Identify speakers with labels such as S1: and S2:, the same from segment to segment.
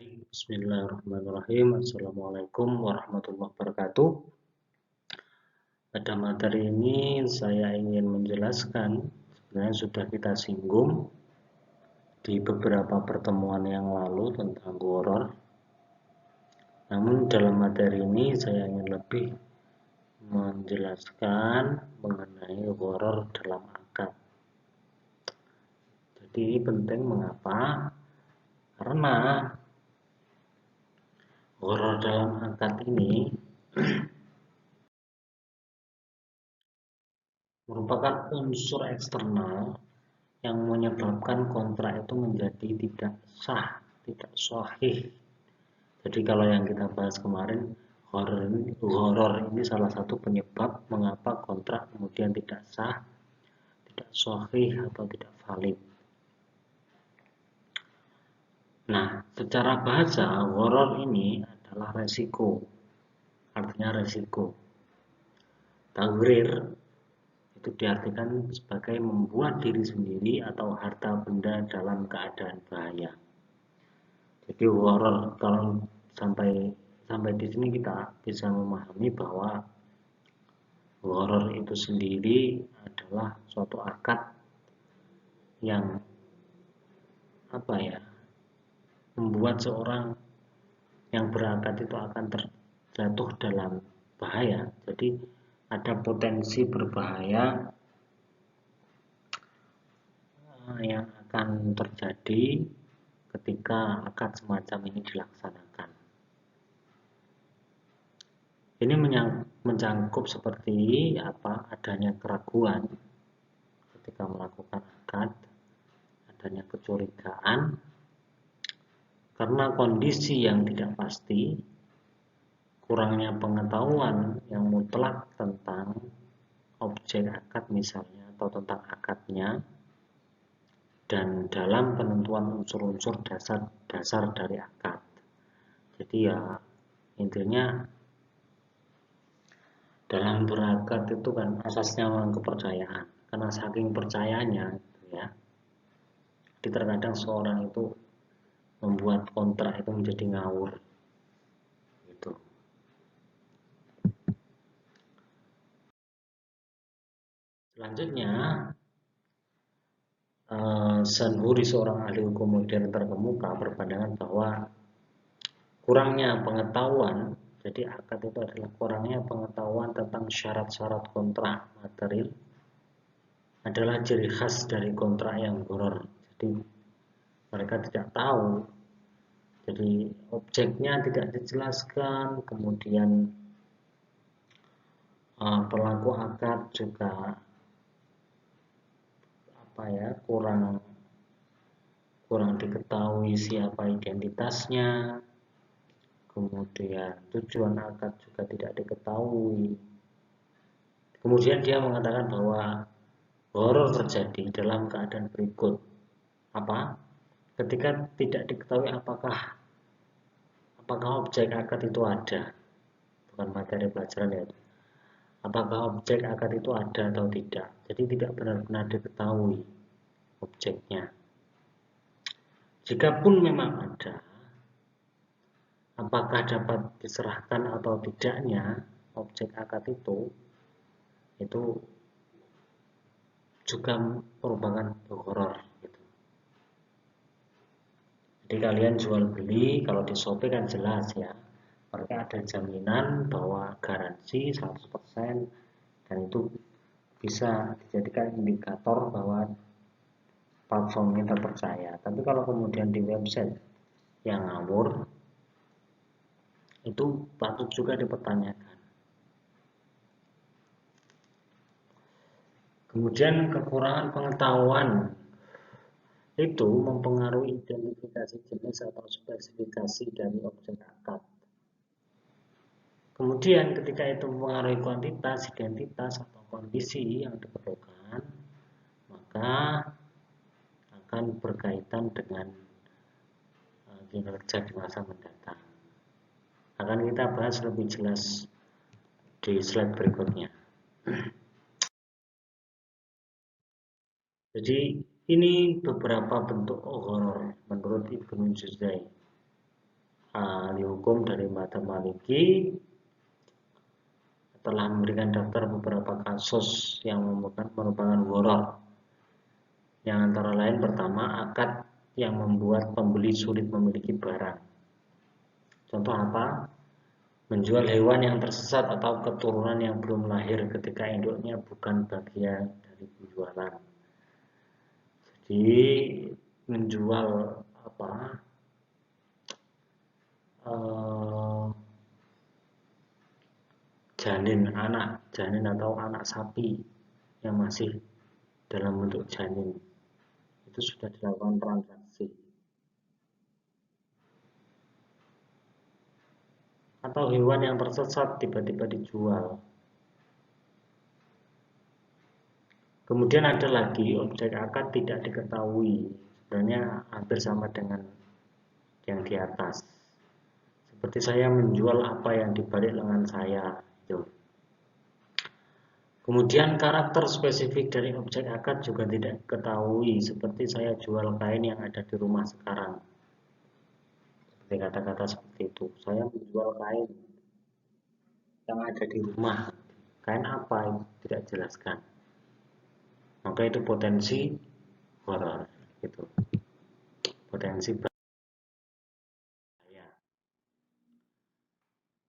S1: Bismillahirrahmanirrahim. Assalamualaikum warahmatullahi wabarakatuh. Pada materi ini saya ingin menjelaskan, sebenarnya sudah kita singgung di beberapa pertemuan yang lalu tentang horor. Namun dalam materi ini saya ingin lebih menjelaskan mengenai horor dalam akad. Jadi ini penting, mengapa? Karena horor dalam akad ini merupakan unsur eksternal yang menyebabkan kontrak itu menjadi tidak sah, tidak sahih. Jadi kalau yang kita bahas kemarin, horor ini salah satu penyebab mengapa kontrak kemudian tidak sah, tidak sahih atau tidak valid. Nah, secara bahasa horor ini adalah resiko. Artinya resiko. Tagrir itu diartikan sebagai membuat diri sendiri atau harta benda dalam keadaan bahaya. Jadi horor, kalau sampai di sini kita bisa memahami bahwa horor itu sendiri adalah suatu akad yang membuat seorang yang berakad itu akan terjatuh dalam bahaya. Jadi ada potensi berbahaya yang akan terjadi ketika akad semacam ini dilaksanakan. Ini mencangkup seperti adanya keraguan ketika melakukan akad, adanya kecurigaan karena kondisi yang tidak pasti, kurangnya pengetahuan yang mutlak tentang objek akad misalnya atau tentang akadnya, dan dalam penentuan unsur-unsur dasar dari akad. Jadi ya intinya dalam berakad itu kan asasnya kepercayaan. Karena saking percayanya ya, jadi terkadang seorang itu membuat kontrak itu menjadi ngawur gitu. Selanjutnya Sanhuri, seorang ahli hukum modern terkemuka, berpandangan bahwa kurangnya pengetahuan, jadi akad itu adalah kurangnya pengetahuan tentang syarat-syarat kontrak material adalah ciri khas dari kontrak yang horor. Jadi mereka tidak tahu, jadi objeknya tidak dijelaskan, kemudian pelaku akad juga kurang diketahui siapa identitasnya, kemudian tujuan akad juga tidak diketahui. Kemudian dia mengatakan bahwa horor terjadi dalam keadaan berikut. Ketika tidak diketahui apakah objek akad itu ada, bukan materi pelajaran ya, apakah objek akad itu ada atau tidak. Jadi tidak benar-benar diketahui objeknya. Jikapun memang ada, apakah dapat diserahkan atau tidaknya objek akad itu juga merupakan horor gitu. Jadi kalian jual beli, kalau di Shopee kan jelas ya, mereka ada jaminan bahwa garansi 100% dan itu bisa dijadikan indikator bahwa platformnya terpercaya. Tapi kalau kemudian di website yang ngawur, itu patut juga dipertanyakan. Kemudian kekurangan pengetahuan itu mempengaruhi identifikasi jenis atau spesifikasi dari objek akad. Kemudian ketika itu mempengaruhi kuantitas, identitas, atau kondisi yang diperlukan, maka akan berkaitan dengan kinerja di masa mendatang. Akan kita bahas lebih jelas di slide berikutnya. Jadi ini beberapa bentuk horor menurut Ibnu Juzai. ahli hukum dari Madzhab Maliki telah memberikan daftar beberapa kasus yang merupakan gharar, yang antara lain pertama, akad yang membuat pembeli sulit memiliki barang. Contoh apa? Menjual hewan yang tersesat atau keturunan yang belum lahir ketika induknya bukan bagian dari penjualan. Jadi menjual apa? Janin atau anak sapi yang masih dalam bentuk janin itu sudah dilakukan transaksi. Atau hewan yang tersesat tiba-tiba dijual. Kemudian ada lagi objek akad tidak diketahui, sebenarnya hampir sama dengan yang di atas. Seperti saya menjual apa yang dibalik lengan saya. Kemudian karakter spesifik dari objek akad juga tidak diketahui, seperti saya jual kain yang ada di rumah sekarang. Seperti kata-kata seperti itu. Saya menjual kain yang ada di rumah. Kain apa itu tidak jelaskan. Maka itu potensi horor, gitu. Potensi bahaya.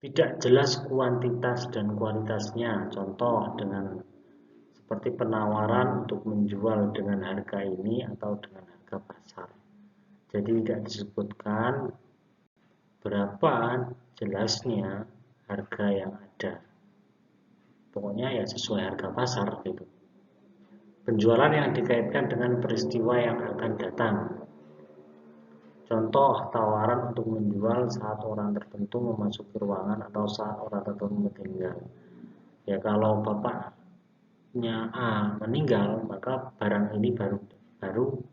S1: Tidak jelas kuantitas dan kualitasnya. Contoh dengan seperti penawaran untuk menjual dengan harga ini atau dengan harga pasar. Jadi tidak disebutkan berapa jelasnya harga yang ada. Pokoknya ya sesuai harga pasar gitu. Penjualan yang dikaitkan dengan peristiwa yang akan datang. Contoh tawaran untuk menjual saat orang tertentu memasuki ruangan atau saat orang tertentu meninggal. Ya kalau bapaknya A meninggal, maka barang ini baru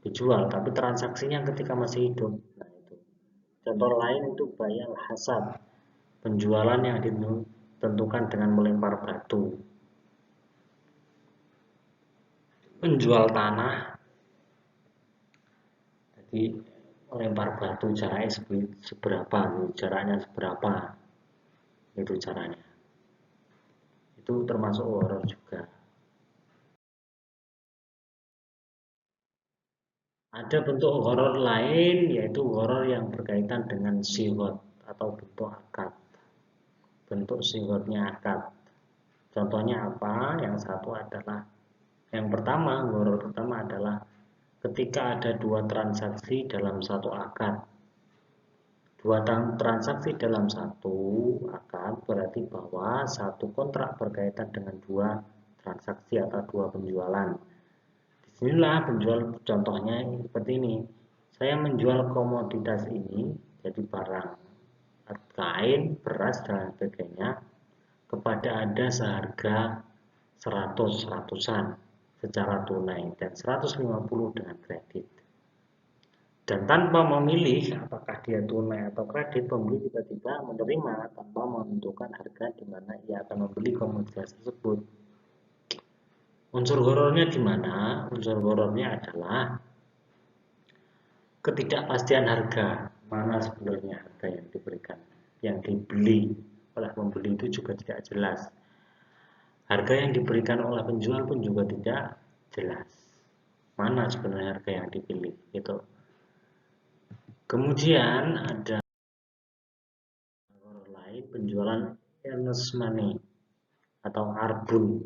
S1: dijual, tapi transaksinya ketika masih hidup. Nah, itu. Contoh lain itu bayal hasad, penjualan yang ditentukan dengan melempar batu. Menjual tanah, jadi melempar batu jaraknya seberapa, jaraknya seberapa, itu caranya. Itu termasuk horor juga. Ada bentuk horor lain, yaitu horor yang berkaitan dengan siwot atau bentuk akad. Bentuk siwotnya akad. Contohnya apa? Yang satu adalah, yang pertama, horor pertama adalah ketika ada dua transaksi dalam satu akad. Dua transaksi dalam satu akad berarti bahwa satu kontrak berkaitan dengan dua transaksi atau dua penjualan. Disinilah penjual, contohnya seperti ini. Saya menjual komoditas ini, jadi barang, kain, beras, dan sebagainya, kepada Anda seharga 100-100an secara tunai dan 150 dengan kredit. Dan tanpa memilih apakah dia tunai atau kredit, pembeli tiba-tiba menerima tanpa menentukan harga di mana ia akan membeli komoditas tersebut. Unsur horornya di mana? Unsur horornya adalah ketidakpastian harga. Mana sebenarnya harga yang diberikan, yang dibeli oleh pembeli itu juga tidak jelas. Harga yang diberikan oleh penjual pun juga tidak jelas. Mana sebenarnya harga yang dipilih itu. Kemudian ada horor lain, penjualan earnest money atau arbun.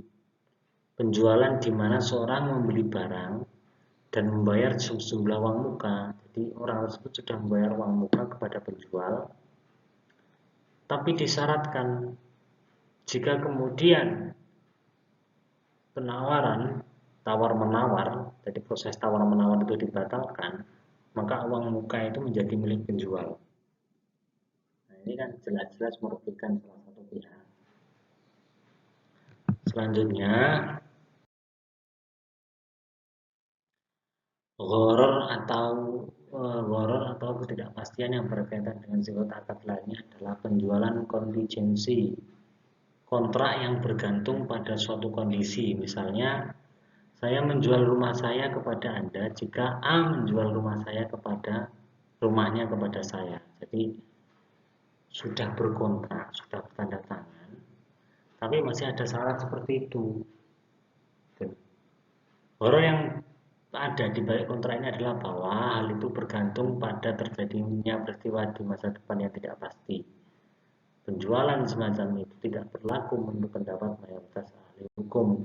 S1: Penjualan di mana seorang membeli barang dan membayar sejumlah uang muka. Jadi orang tersebut sudah membayar uang muka kepada penjual, tapi disyaratkan jika kemudian penawaran tawar-menawar, jadi proses tawar-menawar itu dibatalkan, maka uang muka itu menjadi milik penjual. Nah, ini kan jelas-jelas merugikan salah satu pihak. Selanjutnya, horor atau ketidakpastian yang berkaitan dengan sifat akad lainnya adalah penjualan kontingensi, kontrak yang bergantung pada suatu kondisi. Misalnya, saya menjual rumah saya kepada Anda jika A menjual rumah saya kepada rumahnya kepada saya. Jadi sudah berkontrak, sudah bertanda tangan, tapi masih ada syarat seperti itu. Horor yang ada di balik kontrak ini adalah bahwa hal itu bergantung pada terjadinya peristiwa di masa depan yang tidak pasti. Penjualan semacam itu tidak berlaku menurut pendapat mayoritas ahli hukum.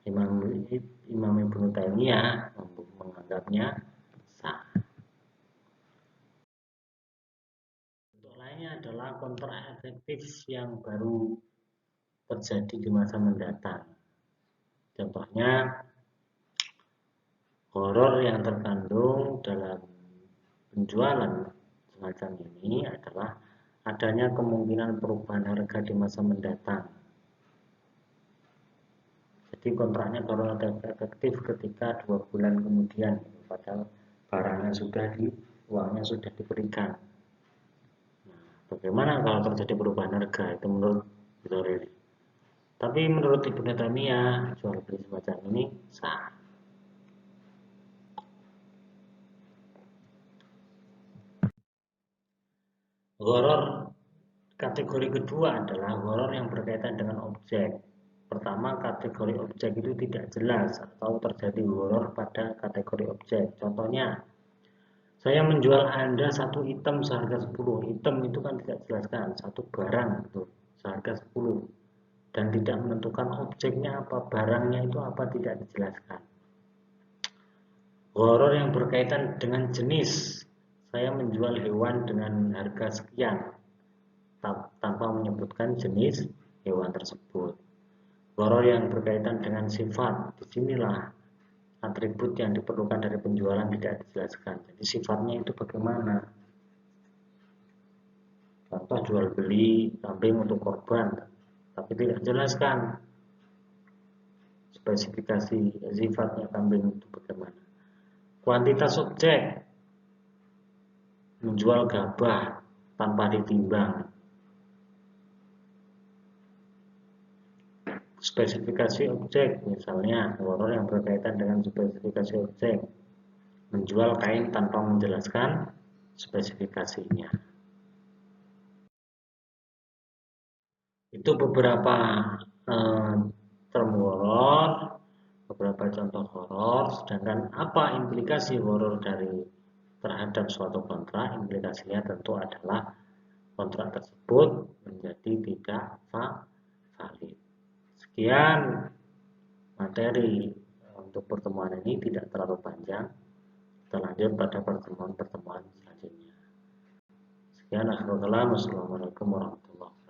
S1: Imam Ibnu Taimiyah menganggapnya sah. Untuk lainnya adalah kontrak efektif yang baru terjadi di masa mendatang. Contohnya, horor yang terkandung dalam penjualan semacam ini adalah adanya kemungkinan perubahan harga di masa mendatang. Jadi kontraknya baru efektif ketika 2 bulan kemudian, padahal barangnya uangnya sudah diberikan. Nah, bagaimana kalau terjadi perubahan harga? Itu menurut Ibnu. Tapi menurut Ibnu Taimiyah, jual beli semacam ini sah. Horor kategori kedua adalah horor yang berkaitan dengan objek. Pertama, kategori objek itu tidak jelas atau terjadi horor pada kategori objek. Contohnya, saya menjual Anda satu item seharga 10. Item itu kan tidak jelaskan, satu barang itu seharga 10 dan tidak menentukan objeknya apa, barangnya itu apa, tidak dijelaskan. Horor yang berkaitan dengan jenis, saya menjual hewan dengan harga sekian tanpa menyebutkan jenis hewan tersebut. Horor yang berkaitan dengan sifat, disinilah atribut yang diperlukan dari penjualan tidak dijelaskan. Jadi sifatnya itu bagaimana? Contoh jual beli kambing untuk korban, tapi tidak dijelaskan spesifikasi sifatnya kambing itu bagaimana. Kuantitas objek, menjual gabah tanpa ditimbang. Spesifikasi objek, misalnya horor yang berkaitan dengan spesifikasi objek, menjual kain tanpa menjelaskan spesifikasinya. Itu beberapa term horor, beberapa contoh horor. Sedangkan apa implikasi horor terhadap suatu kontrak? Implikasinya tentu adalah kontrak tersebut menjadi tidak valid. Sekian materi untuk pertemuan ini, tidak terlalu panjang. Kita lanjut pada pertemuan-pertemuan selanjutnya. Sekian, assalamualaikum warahmatullahi wabarakatuh.